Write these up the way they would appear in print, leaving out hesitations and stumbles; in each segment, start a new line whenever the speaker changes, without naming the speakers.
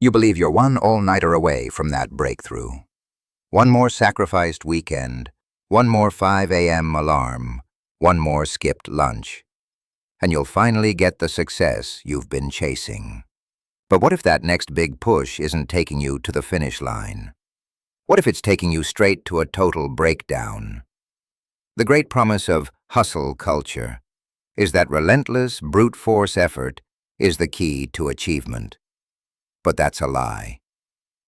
You believe you're one all-nighter away from that breakthrough. One more sacrificed weekend, one more 5 a.m. alarm, one more skipped lunch, and you'll finally get the success you've been chasing. But what if that next big push isn't taking you to the finish line? What if it's taking you straight to a total breakdown? The great promise of hustle culture is that relentless, brute force effort is the key to achievement. But that's a lie.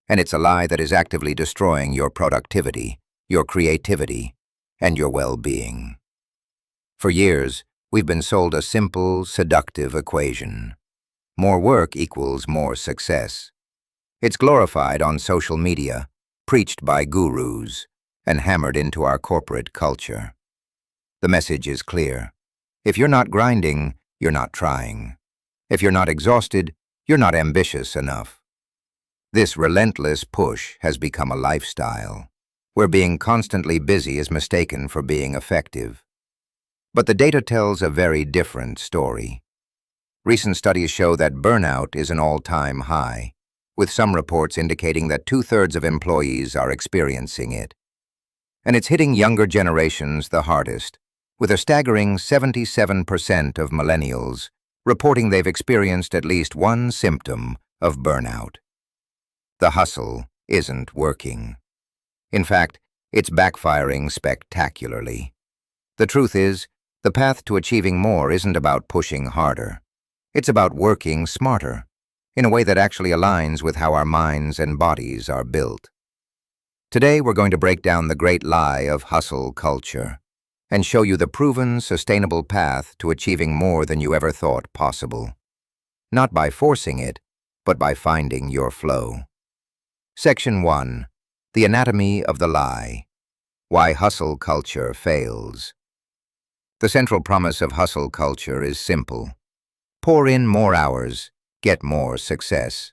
And it's a lie that is actively destroying your productivity, your creativity, and your well-being. For years, we've been sold a simple, seductive equation. More work equals more success. It's glorified on social media, preached by gurus, and hammered into our corporate culture. The message is clear. If you're not grinding, you're not trying. If you're not exhausted, you're not ambitious enough. This relentless push has become a lifestyle, where being constantly busy is mistaken for being effective. But the data tells a very different story. Recent studies show that burnout is an all-time high, with some reports indicating that 2/3 of employees are experiencing it. And it's hitting younger generations the hardest, with a staggering 77% of millennials reporting they've experienced at least one symptom of burnout. The hustle isn't working. In fact, it's backfiring spectacularly. The truth is, the path to achieving more isn't about pushing harder. It's about working smarter, in a way that actually aligns with how our minds and bodies are built. Today, we're going to break down the great lie of hustle culture and show you the proven, sustainable path to achieving more than you ever thought possible. Not by forcing it, but by finding your flow. Section 1. The Anatomy of the Lie. Why Hustle Culture Fails. The central promise of hustle culture is simple. Pour in more hours, get more success.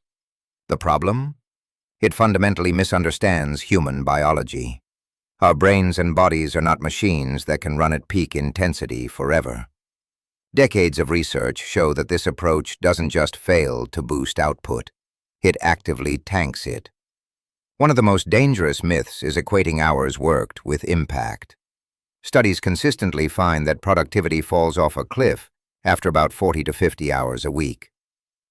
The problem? It fundamentally misunderstands human biology. Our brains and bodies are not machines that can run at peak intensity forever. Decades of research show that this approach doesn't just fail to boost output, it actively tanks it. One of the most dangerous myths is equating hours worked with impact. Studies consistently find that productivity falls off a cliff after about 40 to 50 hours a week.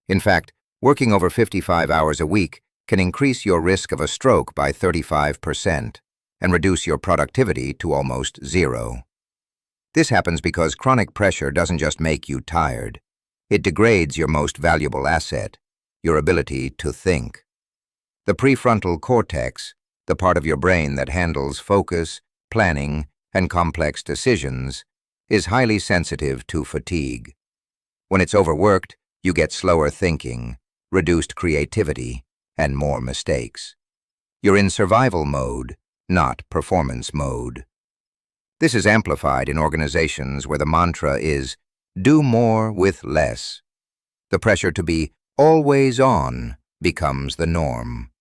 In fact, working over 55 hours a week can increase your risk of a stroke by 35% and reduce your productivity to almost zero. This happens because chronic pressure doesn't just make you tired. It degrades your most valuable asset, your ability to think. The prefrontal cortex, the part of your brain that handles focus, planning, and complex decisions, is highly sensitive to fatigue. When it's overworked, you get slower thinking, reduced creativity, and more mistakes. You're in survival mode, not performance mode. This is amplified in organizations where the mantra is, do more with less. The pressure to be always on becomes the norm.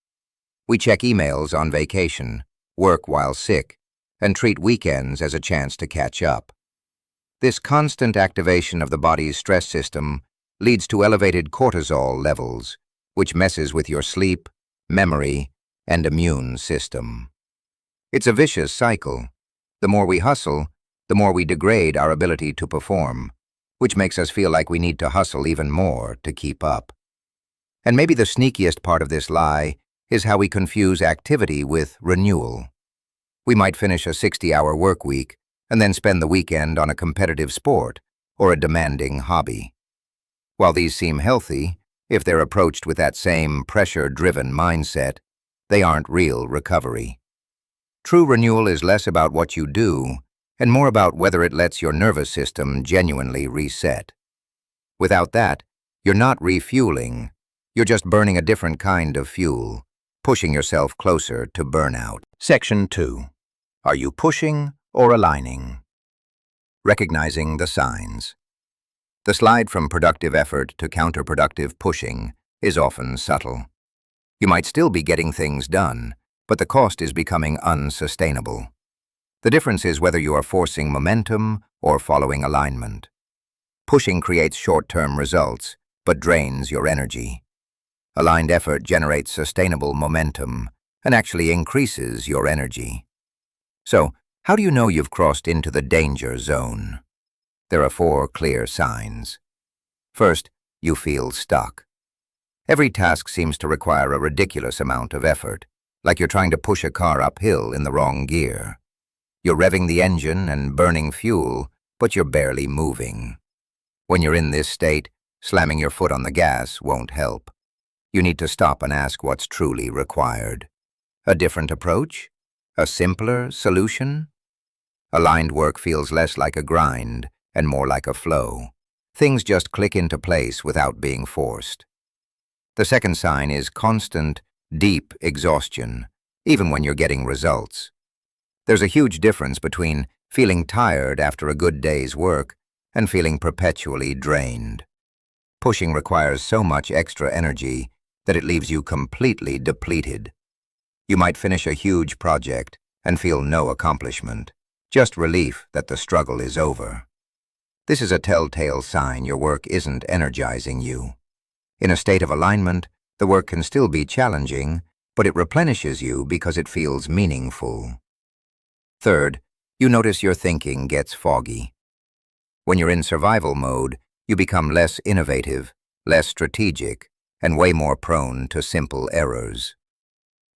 We check emails on vacation, work while sick, and treat weekends as a chance to catch up. This constant activation of the body's stress system leads to elevated cortisol levels, which messes with your sleep, memory, and immune system. It's a vicious cycle. The more we hustle, the more we degrade our ability to perform, which makes us feel like we need to hustle even more to keep up. And maybe the sneakiest part of this lie is how we confuse activity with renewal. We might finish a 60-hour work week and then spend the weekend on a competitive sport or a demanding hobby. While these seem healthy, if they're approached with that same pressure-driven mindset, they aren't real recovery. True renewal is less about what you do and more about whether it lets your nervous system genuinely reset. Without that, you're not refueling, you're just burning a different kind of fuel, pushing yourself closer to burnout. Section 2. Are you pushing or aligning? Recognizing the signs. The slide from productive effort to counterproductive pushing is often subtle. You might still be getting things done, but the cost is becoming unsustainable. The difference is whether you are forcing momentum or following alignment. Pushing creates short-term results, but drains your energy. Aligned effort generates sustainable momentum and actually increases your energy. So, how do you know you've crossed into the danger zone? There are 4 clear signs. First, you feel stuck. Every task seems to require a ridiculous amount of effort, like you're trying to push a car uphill in the wrong gear. You're revving the engine and burning fuel, but you're barely moving. When you're in this state, slamming your foot on the gas won't help. You need to stop and ask what's truly required. A different approach? A simpler solution? Aligned work feels less like a grind and more like a flow. Things just click into place without being forced. The second sign is constant, deep exhaustion, even when you're getting results. There's a huge difference between feeling tired after a good day's work and feeling perpetually drained. Pushing requires so much extra energy that it leaves you completely depleted. You might finish a huge project and feel no accomplishment, just relief that the struggle is over. This is a telltale sign your work isn't energizing you. In a state of alignment, the work can still be challenging, but it replenishes you because it feels meaningful. Third, you notice your thinking gets foggy. When you're in survival mode, you become less innovative, less strategic, and way more prone to simple errors.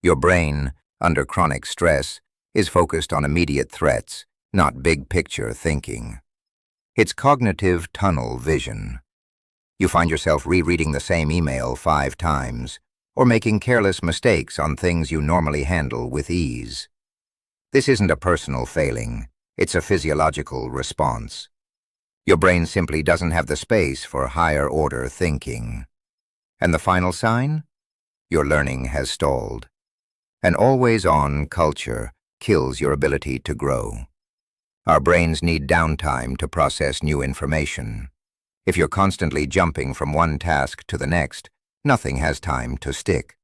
Your brain, under chronic stress, is focused on immediate threats, not big-picture thinking. It's cognitive tunnel vision. You find yourself rereading the same email 5 times, or making careless mistakes on things you normally handle with ease. This isn't a personal failing, it's a physiological response. Your brain simply doesn't have the space for higher-order thinking. And the final sign? Your learning has stalled. An always-on culture kills your ability to grow. Our brains need downtime to process new information. If you're constantly jumping from one task to the next, nothing has time to stick.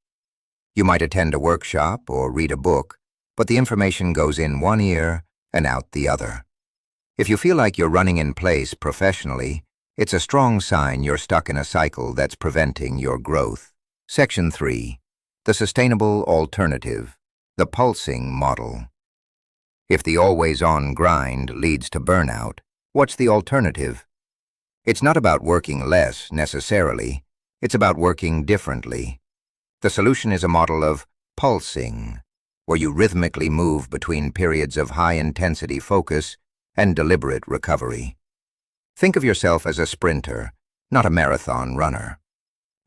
You might attend a workshop or read a book, but the information goes in one ear and out the other. If you feel like you're running in place professionally, it's a strong sign you're stuck in a cycle that's preventing your growth. Section 3. The Sustainable Alternative, the Pulsing Model. If the always-on grind leads to burnout, what's the alternative? It's not about working less, necessarily. It's about working differently. The solution is a model of pulsing, where you rhythmically move between periods of high-intensity focus and deliberate recovery. Think of yourself as a sprinter, not a marathon runner.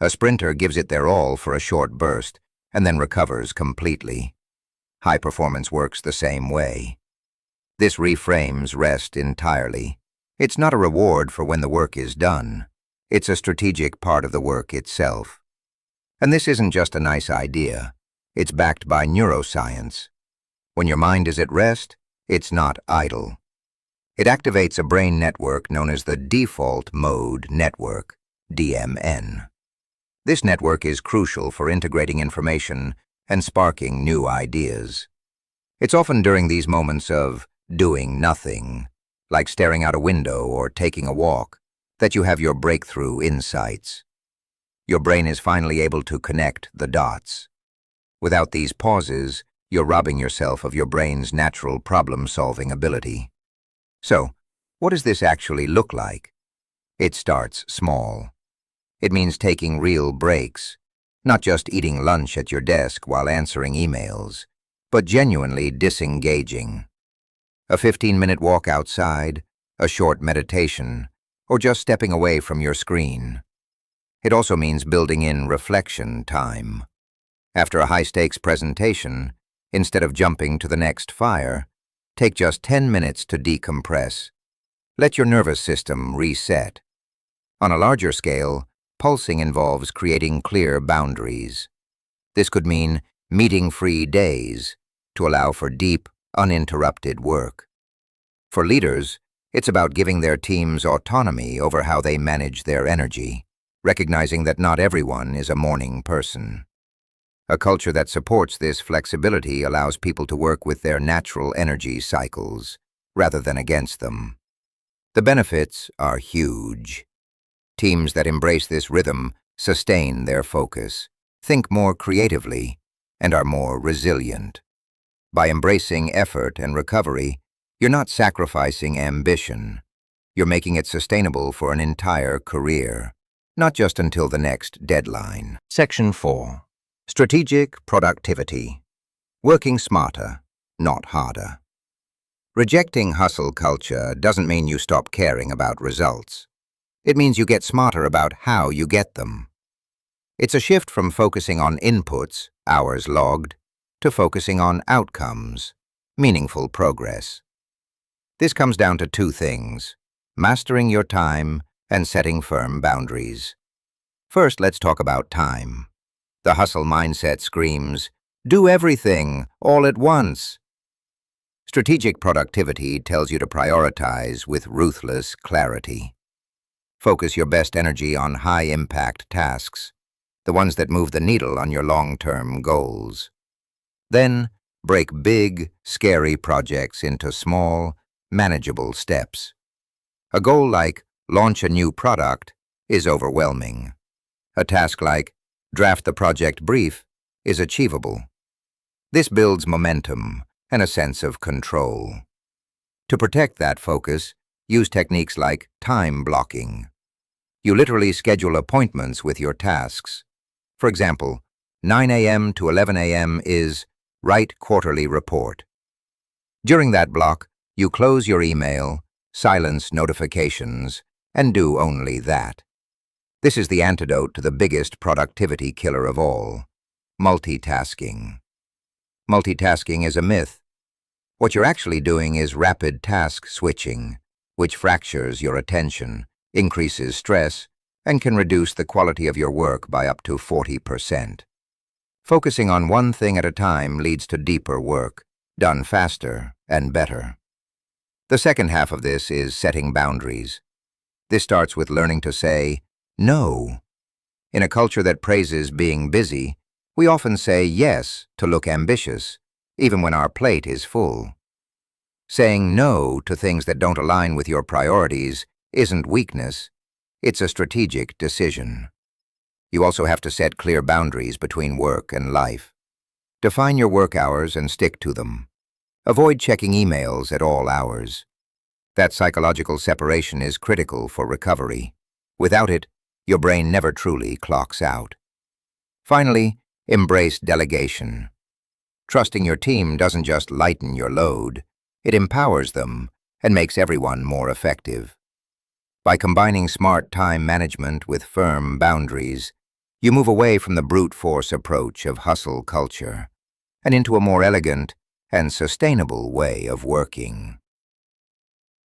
A sprinter gives it their all for a short burst and then recovers completely. High performance works the same way. This reframes rest entirely. It's not a reward for when the work is done. It's a strategic part of the work itself. And this isn't just a nice idea. It's backed by neuroscience. When your mind is at rest, it's not idle. It activates a brain network known as the default mode network, DMN. This network is crucial for integrating information and sparking new ideas. It's often during these moments of doing nothing, like staring out a window or taking a walk, that you have your breakthrough insights. Your brain is finally able to connect the dots. Without these pauses, you're robbing yourself of your brain's natural problem-solving ability. So, what does this actually look like? It starts small. It means taking real breaks, not just eating lunch at your desk while answering emails, but genuinely disengaging. A 15-minute walk outside, a short meditation, or just stepping away from your screen. It also means building in reflection time. After a high-stakes presentation, instead of jumping to the next fire, take just 10 minutes to decompress. Let your nervous system reset. On a larger scale, pulsing involves creating clear boundaries. This could mean meeting-free days to allow for deep, uninterrupted work. For leaders, it's about giving their teams autonomy over how they manage their energy, recognizing that not everyone is a morning person. A culture that supports this flexibility allows people to work with their natural energy cycles, rather than against them. The benefits are huge. Teams that embrace this rhythm sustain their focus, think more creatively, and are more resilient. By embracing effort and recovery, you're not sacrificing ambition. You're making it sustainable for an entire career, not just until the next deadline. Section 4. Strategic productivity. Working smarter, not harder. Rejecting hustle culture doesn't mean you stop caring about results. It means you get smarter about how you get them. It's a shift from focusing on inputs, hours logged, to focusing on outcomes, meaningful progress. This comes down to two things: mastering your time and setting firm boundaries. First, let's talk about time. The hustle mindset screams, "Do everything, all at once." Strategic productivity tells you to prioritize with ruthless clarity. Focus your best energy on high-impact tasks, the ones that move the needle on your long-term goals. Then, break big, scary projects into small, manageable steps. A goal like launch a new product is overwhelming. A task like draft the project brief is achievable. This builds momentum and a sense of control. To protect that focus, use techniques like time blocking. You literally schedule appointments with your tasks. For example, 9 a.m. to 11 a.m. is write quarterly report. During that block, you close your email, silence notifications, and do only that. This is the antidote to the biggest productivity killer of all: multitasking. Multitasking is a myth. What you're actually doing is rapid task switching, which fractures your attention, increases stress, and can reduce the quality of your work by up to 40%. Focusing on one thing at a time leads to deeper work, done faster and better. The second half of this is setting boundaries. This starts with learning to say no. In a culture that praises being busy, we often say yes to look ambitious, even when our plate is full. Saying no to things that don't align with your priorities isn't weakness, it's a strategic decision. You also have to set clear boundaries between work and life. Define your work hours and stick to them. Avoid checking emails at all hours. That psychological separation is critical for recovery. Without it, your brain never truly clocks out. Finally, embrace delegation. Trusting your team doesn't just lighten your load, it empowers them and makes everyone more effective. By combining smart time management with firm boundaries, you move away from the brute force approach of hustle culture and into a more elegant and sustainable way of working.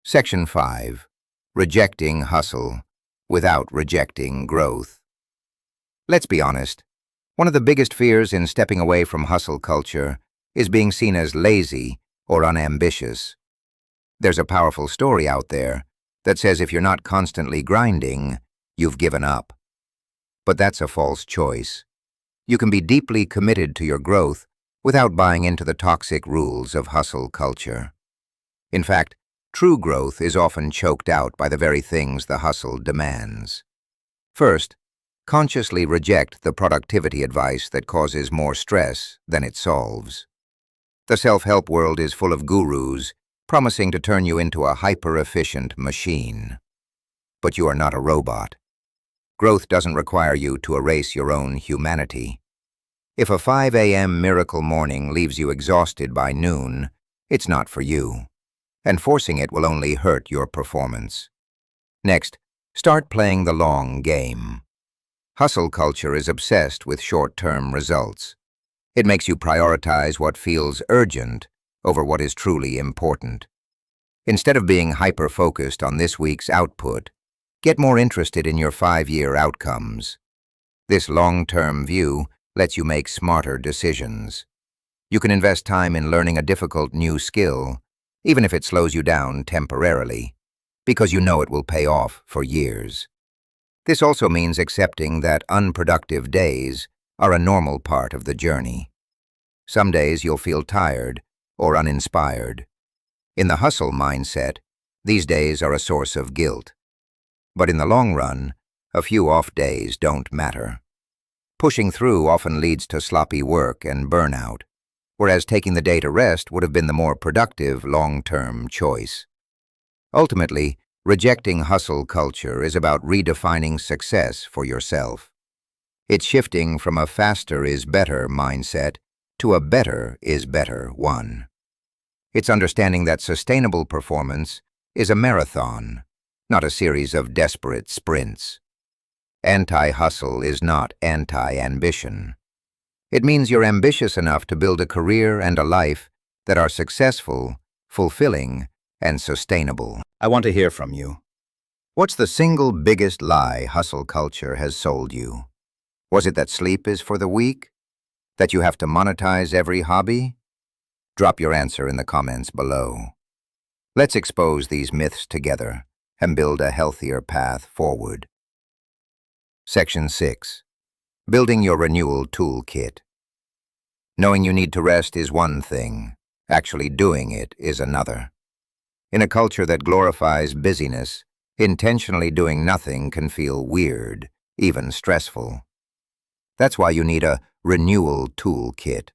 Section 5. Rejecting hustle without rejecting growth. Let's be honest. One of the biggest fears in stepping away from hustle culture is being seen as lazy or unambitious. There's a powerful story out there that says if you're not constantly grinding, you've given up. But that's a false choice. You can be deeply committed to your growth without buying into the toxic rules of hustle culture. In fact, true growth is often choked out by the very things the hustle demands. First, consciously reject the productivity advice that causes more stress than it solves. The self-help world is full of gurus promising to turn you into a hyper-efficient machine. But you are not a robot. Growth doesn't require you to erase your own humanity. If a 5 a.m. miracle morning leaves you exhausted by noon, it's not for you, and forcing it will only hurt your performance. Next, start playing the long game. Hustle culture is obsessed with short-term results. It makes you prioritize what feels urgent over what is truly important. Instead of being hyper-focused on this week's output, get more interested in your 5-year outcomes. This long-term view lets you make smarter decisions. You can invest time in learning a difficult new skill, even if it slows you down temporarily, because you know it will pay off for years. This also means accepting that unproductive days are a normal part of the journey. Some days you'll feel tired or uninspired. In the hustle mindset, these days are a source of guilt. But in the long run, a few off days don't matter. Pushing through often leads to sloppy work and burnout, whereas taking the day to rest would have been the more productive long-term choice. Ultimately, rejecting hustle culture is about redefining success for yourself. It's shifting from a faster is better mindset to a better is better one. It's understanding that sustainable performance is a marathon, not a series of desperate sprints. Anti-hustle is not anti-ambition. It means you're ambitious enough to build a career and a life that are successful, fulfilling, and sustainable. I want to hear from you. What's the single biggest lie hustle culture has sold you? Was it that sleep is for the weak? That you have to monetize every hobby? Drop your answer in the comments below. Let's expose these myths together and build a healthier path forward. Section 6. Building your renewal toolkit. Knowing you need to rest is one thing. Actually doing it is another. In a culture that glorifies busyness, intentionally doing nothing can feel weird, even stressful. That's why you need a renewal toolkit,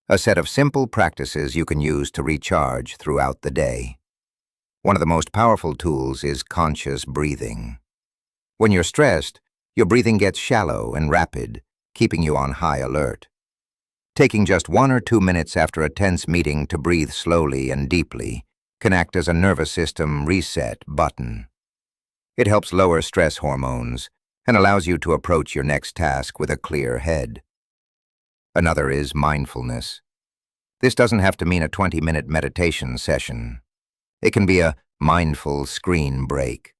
a set of simple practices you can use to recharge throughout the day. One of the most powerful tools is conscious breathing. When you're stressed, your breathing gets shallow and rapid, keeping you on high alert. Taking just 1 or 2 minutes after a tense meeting to breathe slowly and deeply can act as a nervous system reset button. It helps lower stress hormones and allows you to approach your next task with a clear head. Another is mindfulness. This doesn't have to mean a 20-minute meditation session. It can be a mindful screen break.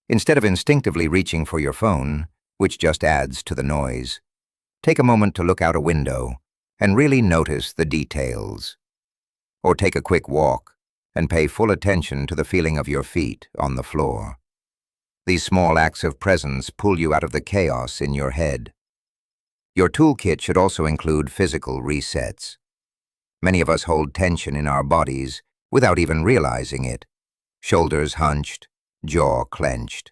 Instead of instinctively reaching for your phone, which just adds to the noise, take a moment to look out a window and really notice the details. Or take a quick walk and pay full attention to the feeling of your feet on the floor. These small acts of presence pull you out of the chaos in your head. Your toolkit should also include physical resets. Many of us hold tension in our bodies without even realizing it. Shoulders hunched, jaw clenched.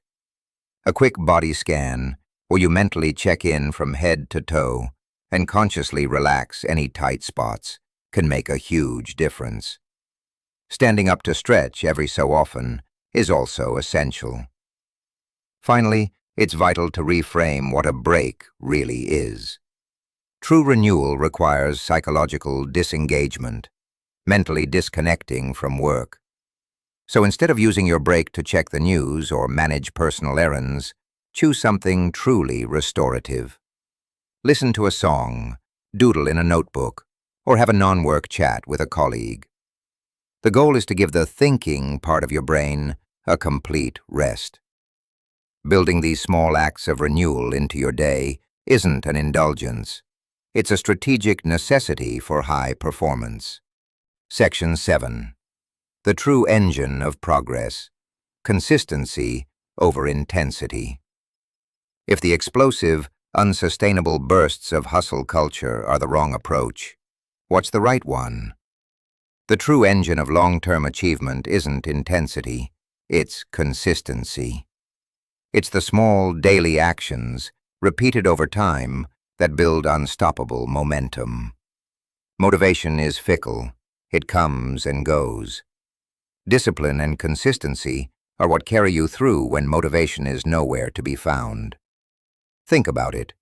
A quick body scan, where you mentally check in from head to toe and consciously relax any tight spots, can make a huge difference. Standing up to stretch every so often is also essential. Finally, it's vital to reframe what a break really is. True renewal requires psychological disengagement, mentally disconnecting from work. So instead of using your break to check the news or manage personal errands, choose something truly restorative. Listen to a song, doodle in a notebook, or have a non-work chat with a colleague. The goal is to give the thinking part of your brain a complete rest. Building these small acts of renewal into your day isn't an indulgence. It's a strategic necessity for high performance. Section 7. The true engine of progress. Consistency over intensity. If the explosive, unsustainable bursts of hustle culture are the wrong approach, what's the right one? The true engine of long-term achievement isn't intensity, it's consistency. It's the small, daily actions, repeated over time, that build unstoppable momentum. Motivation is fickle. It comes and goes. Discipline and consistency are what carry you through when motivation is nowhere to be found. Think about it.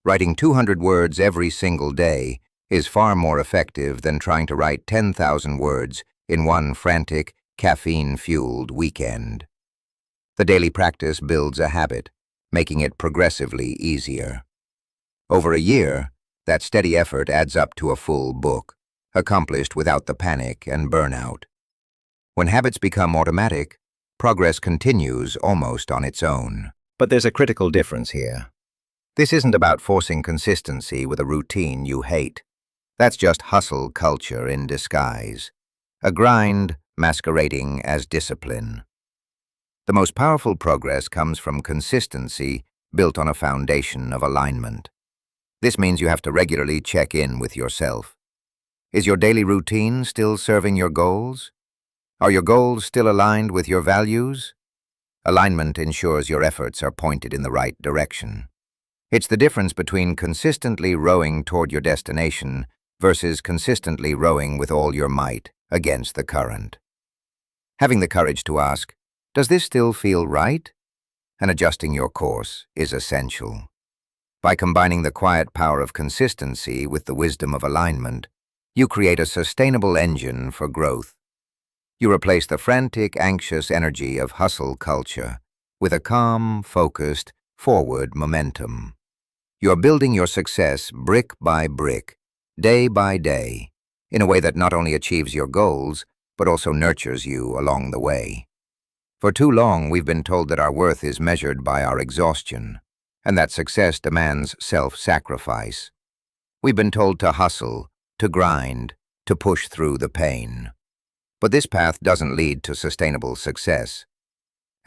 Writing 200 words every single day is far more effective than trying to write 10,000 words in one frantic, caffeine-fueled weekend. The daily practice builds a habit, making it progressively easier. Over a year, that steady effort adds up to a full book, accomplished without the panic and burnout. When habits become automatic, progress continues almost on its own. But there's a critical difference here. This isn't about forcing consistency with a routine you hate. That's just hustle culture in disguise. A grind masquerading as discipline. The most powerful progress comes from consistency built on a foundation of alignment. This means you have to regularly check in with yourself. Is your daily routine still serving your goals? Are your goals still aligned with your values? Alignment ensures your efforts are pointed in the right direction. It's the difference between consistently rowing toward your destination versus consistently rowing with all your might against the current. Having the courage to ask, does this still feel right? And adjusting your course is essential. By combining the quiet power of consistency with the wisdom of alignment, you create a sustainable engine for growth. You replace the frantic, anxious energy of hustle culture with a calm, focused, forward momentum. You're building your success brick by brick, day by day, in a way that not only achieves your goals, but also nurtures you along the way. For too long, we've been told that our worth is measured by our exhaustion, and that success demands self-sacrifice. We've been told to hustle, to grind, to push through the pain. But this path doesn't lead to sustainable success.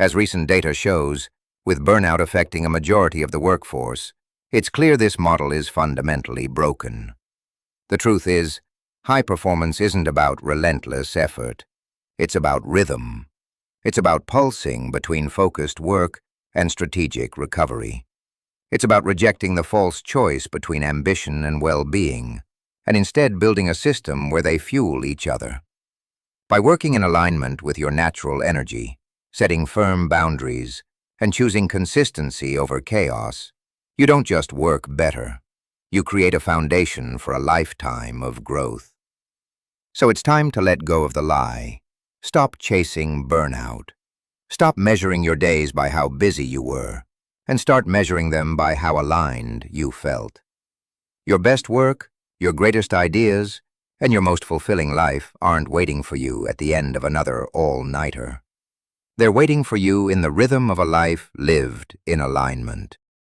As recent data shows, with burnout affecting a majority of the workforce, it's clear this model is fundamentally broken. The truth is, high performance isn't about relentless effort. It's about rhythm. It's about pulsing between focused work and strategic recovery. It's about rejecting the false choice between ambition and well-being, and instead building a system where they fuel each other. By working in alignment with your natural energy, setting firm boundaries, and choosing consistency over chaos, you don't just work better. You create a foundation for a lifetime of growth. So it's time to let go of the lie. Stop chasing burnout. Stop measuring your days by how busy you were, and start measuring them by how aligned you felt. Your best work, your greatest ideas, and your most fulfilling life aren't waiting for you at the end of another all-nighter. They're waiting for you in the rhythm of a life lived in alignment.